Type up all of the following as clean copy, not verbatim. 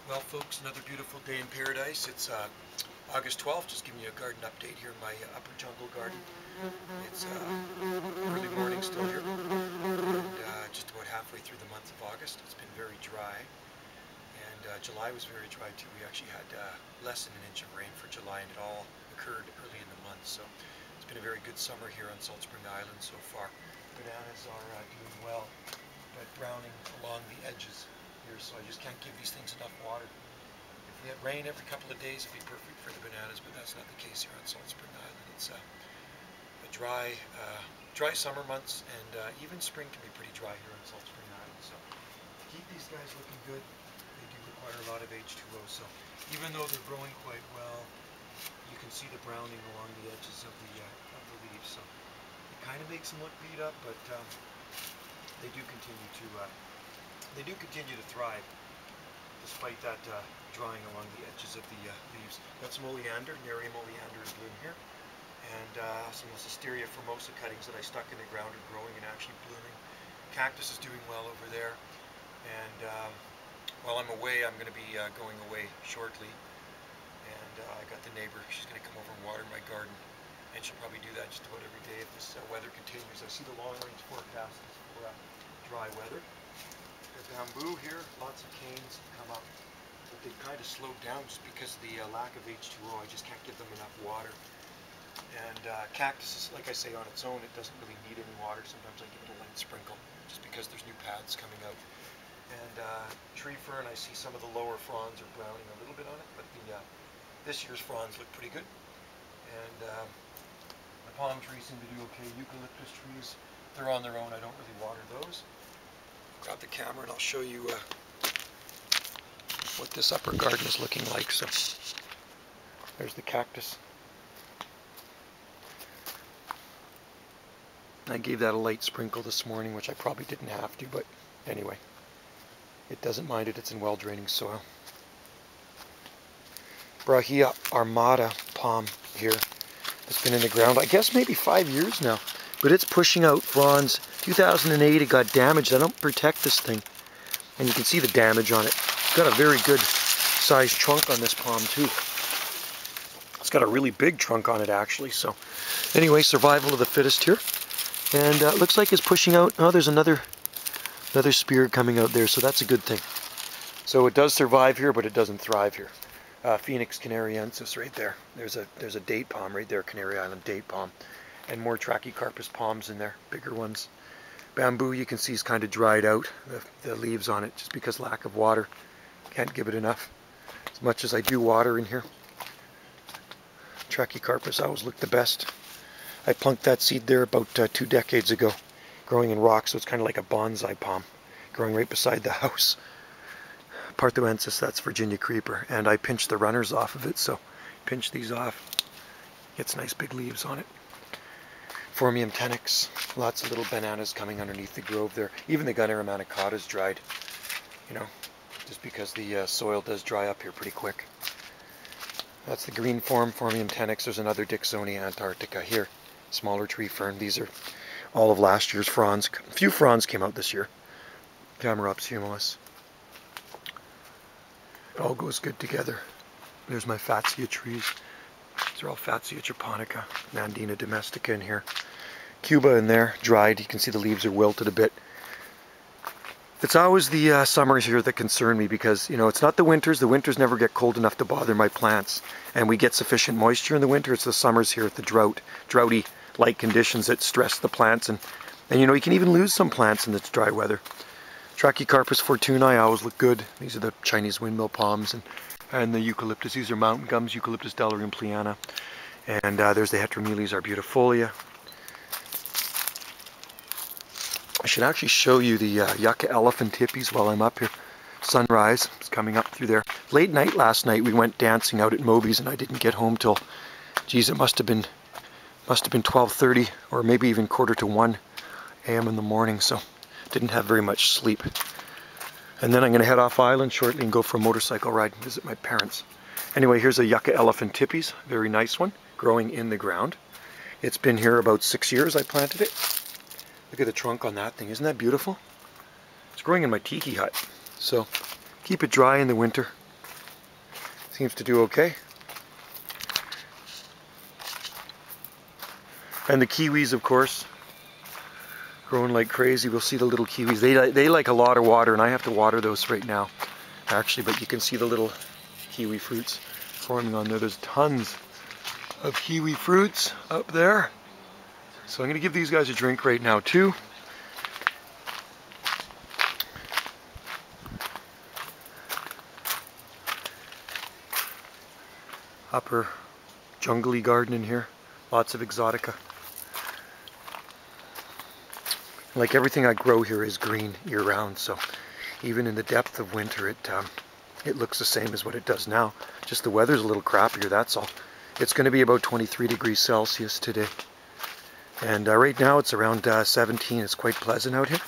Well, folks, another beautiful day in paradise. It's August 12th. Just giving you a garden update here in my upper jungle garden. It's early morning still here, and just about halfway through the month of August. It's been very dry, and July was very dry too. We actually had less than an inch of rain for July, and it all occurred early in the month. So it's been a very good summer here on Salt Spring Island so far. Bananas are doing well, but browning along the edges here, so I just can't give these things enough water. If we had rain every couple of days, it'd be perfect for the bananas, but that's not the case here on Salt Spring Island. It's a dry summer months, and even spring can be pretty dry here on Salt Spring Island. So to keep these guys looking good, they do require a lot of H2O. So even though they're growing quite well, you can see the browning along the edges of the leaves. So it kind of makes them look beat up, but they do continue to thrive despite that drying along the edges of the leaves. Got some oleander, Nerium oleander in bloom here, and some Licisteria formosa cuttings that I stuck in the ground are growing and actually blooming. Cactus is doing well over there, and while I'm away, I'm going to be going away shortly, and I got the neighbor. She's going to come over and water my garden, and she'll probably do that just about every day if this weather continues. I see the long-range forecast is for dry weather. The bamboo here, lots of canes have come up, but they've kind of slowed down just because of the lack of H2O. I just can't give them enough water. And cactus, like I say, on its own, it doesn't really need any water. Sometimes I give it a light sprinkle just because there's new pads coming out. And tree fern, I see some of the lower fronds are browning a little bit on it, but this year's fronds look pretty good. And the palm trees seem to do okay. Eucalyptus trees, they're on their own. I don't really water those. Grab the camera and I'll show you what this upper garden is looking like. So there's the cactus. I gave that a light sprinkle this morning, which I probably didn't have to, but anyway, it doesn't mind it. It's in well-draining soil. Brahea armata palm here. It's been in the ground, I guess maybe 5 years now, but it's pushing out fronds. 2008 it got damaged. I don't protect this thing, and you can see the damage on it. It's got a very good sized trunk on this palm too. It's got a really big trunk on it actually. So anyway, survival of the fittest here, and it looks like it's pushing out. Oh, there's another spear coming out there, so that's a good thing. So it does survive here, but it doesn't thrive here. Phoenix canariensis right there. There's a date palm right there, Canary Island date palm, and more Trachycarpus palms in there, bigger ones. Bamboo, you can see, is kind of dried out, the leaves on it, just because lack of water. Can't give it enough. As much as I do water in here. Trachycarpus always look the best. I plunked that seed there about 2 decades ago, growing in rocks, so it's kind of like a bonsai palm, growing right beside the house. Parthoensis, that's Virginia creeper, and I pinched the runners off of it, so pinch these off. Gets nice big leaves on it. Phormium tenax, lots of little bananas coming underneath the grove there. Even the Gunnera manicata is dried, you know, just because the soil does dry up here pretty quick. That's the green form, Phormium tenax. There's another Dicksonia antarctica here, smaller tree fern. These are all of last year's fronds. A few fronds came out this year. Chamaerops humilis. It all goes good together. There's my Fatsia trees. These are all Fatsia japonica, Nandina domestica in here. Cuba in there, dried. You can see the leaves are wilted a bit. It's always the summers here that concern me because, you know, it's not the winters. The winters never get cold enough to bother my plants. And we get sufficient moisture in the winter. It's the summers here at the droughty light conditions that stress the plants. And you know, you can even lose some plants in this dry weather. Trachycarpus fortunae always look good. These are the Chinese windmill palms and the eucalyptus. These are mountain gums, Eucalyptus delirium pliana. And there's the Heteromeles arbustifolia. I should actually show you the Yucca elephantippes while I'm up here. Sunrise is coming up through there. Late night last night we went dancing out at Moby's, and I didn't get home till, geez, it must have been 12:30 or maybe even 1:45 a.m. in the morning. So didn't have very much sleep. And then I'm going to head off island shortly and go for a motorcycle ride and visit my parents. Anyway, here's a Yucca elephantippes, very nice one, growing in the ground. It's been here about 6 years I planted it. Look at the trunk on that thing, isn't that beautiful? It's growing in my tiki hut, so keep it dry in the winter. Seems to do okay. And the kiwis, of course, growing like crazy. We'll see the little kiwis. They like a lot of water, and I have to water those right now, actually. But you can see the little kiwi fruits forming on there. There's tons of kiwi fruits up there. So I'm going to give these guys a drink right now too. Upper jungly garden in here. Lots of exotica. Like everything I grow here is green year-round, so even in the depth of winter it looks the same as what it does now. Just the weather's a little crappier, that's all. It's going to be about 23 degrees Celsius today. And right now it's around 17. It's quite pleasant out here.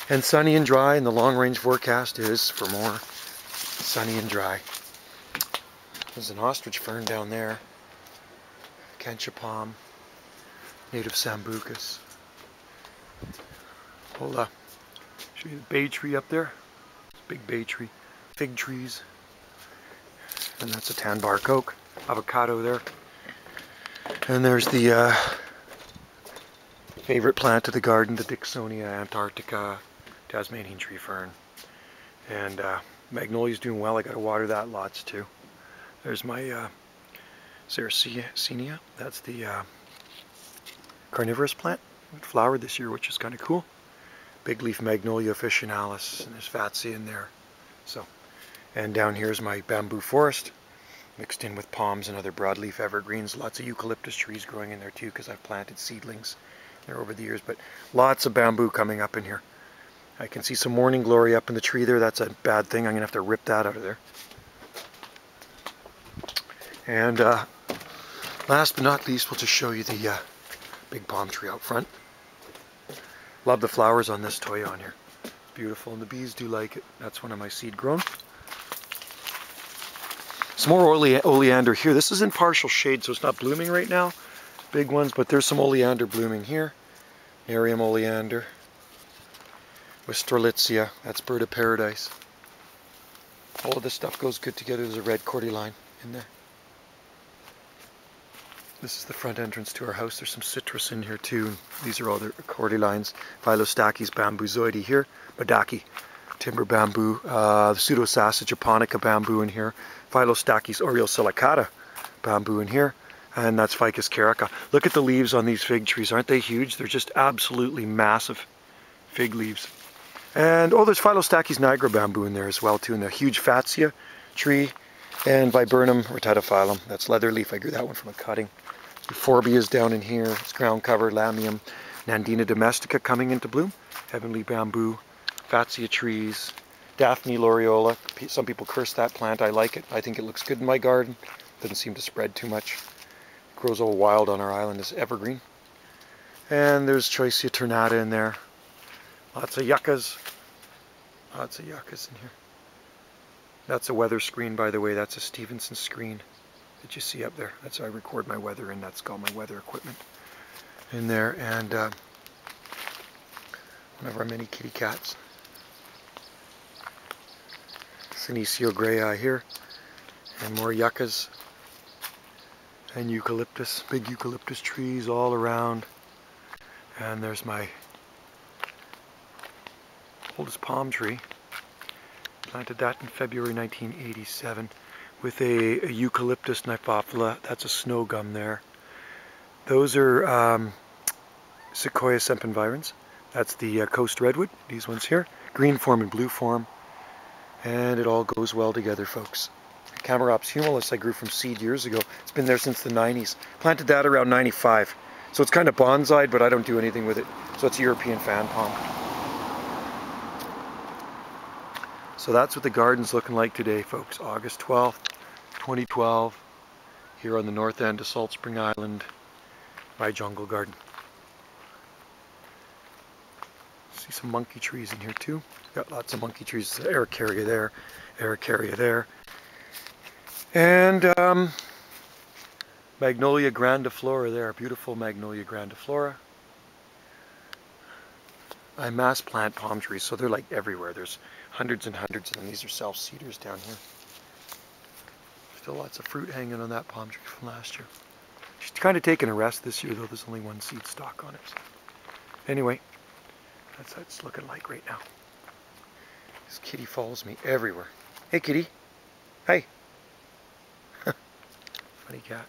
And sunny and dry, and the long-range forecast is for more sunny and dry. There's an ostrich fern down there. Acacia palm. Native sambucus. I'll show you the bay tree up there. Big bay tree. Fig trees. And that's a tan bark oak. Avocado there. And there's the favorite plant of the garden, the Dicksonia antarctica, Tasmanian tree fern. And magnolia's doing well. I gotta water that lots too. There's my Sarracenia. That's the carnivorous plant. It flowered this year, which is kind of cool. Big leaf Magnolia officinalis, and there's Fatsia in there. So, and down here is my bamboo forest, mixed in with palms and other broadleaf evergreens. Lots of eucalyptus trees growing in there too, because I've planted seedlings there over the years. But lots of bamboo coming up in here. I can see some morning glory up in the tree there. That's a bad thing. I'm gonna have to rip that out of there. And last but not least, we'll just show you the big palm tree out front. Love the flowers on this toya on here. It's beautiful, and the bees do like it. That's one of my seed grown. Some more oleander here. This is in partial shade, so it's not blooming right now. Big ones, but there's some oleander blooming here. Nerium oleander. Wistrelitzia. That's bird of paradise. All of this stuff goes good together. There's a red cordyline in there. This is the front entrance to our house. There's some citrus in here too. These are all the cordylines. Phylostachys bambuzoides here. Madaki timber bamboo. Pseudosassa japonica bamboo in here. Phylostachys aureosilicata bamboo in here. And that's Ficus carica. Look at the leaves on these fig trees. Aren't they huge? They're just absolutely massive fig leaves. And oh, there's Phylostachys nigra bamboo in there as well too. And the huge Fatsia tree. And Viburnum rotatophilum. That's leather leaf. I grew that one from a cutting. Euphorbias down in here. It's ground cover. Lamium. Nandina domestica coming into bloom. Heavenly bamboo. Fatsia trees. Daphne laureola. Some people curse that plant. I like it. I think it looks good in my garden. Doesn't seem to spread too much. It grows all wild on our island as evergreen. And there's Choicea tornata in there. Lots of yuccas. Lots of yuccas in here. That's a weather screen, by the way. That's a Stevenson screen that you see up there. That's how I record my weather, and that's called my weather equipment in there. And one of our many kitty cats. Senecio grayi here. And more yuccas. And eucalyptus. Big eucalyptus trees all around. And there's my oldest palm tree. Planted that in February 1987 with a Eucalyptus niphophila. That's a snow gum there. Those are Sequoia sempenvirens. That's the coast redwood, these ones here. Green form and blue form. And it all goes well together, folks. Chamaerops humilis I grew from seed years ago. It's been there since the 90s. Planted that around 95. So it's kind of bonsai'd, but I don't do anything with it. So it's a European fan palm. So that's what the garden's looking like today, folks. August 12th, 2012, here on the north end of Salt Spring Island, my jungle garden. See some monkey trees in here too. Got lots of monkey trees. Araucaria there, Araucaria there. And Magnolia grandiflora there, beautiful Magnolia grandiflora. I mass plant palm trees, so they're like everywhere. There's hundreds and hundreds of them. These are self-seeders down here. Still lots of fruit hanging on that palm tree from last year. She's kind of taken a rest this year, though. There's only one seed stalk on it. So. Anyway, that's how it's looking like right now. This kitty follows me everywhere. Hey, kitty. Hey. Funny cat.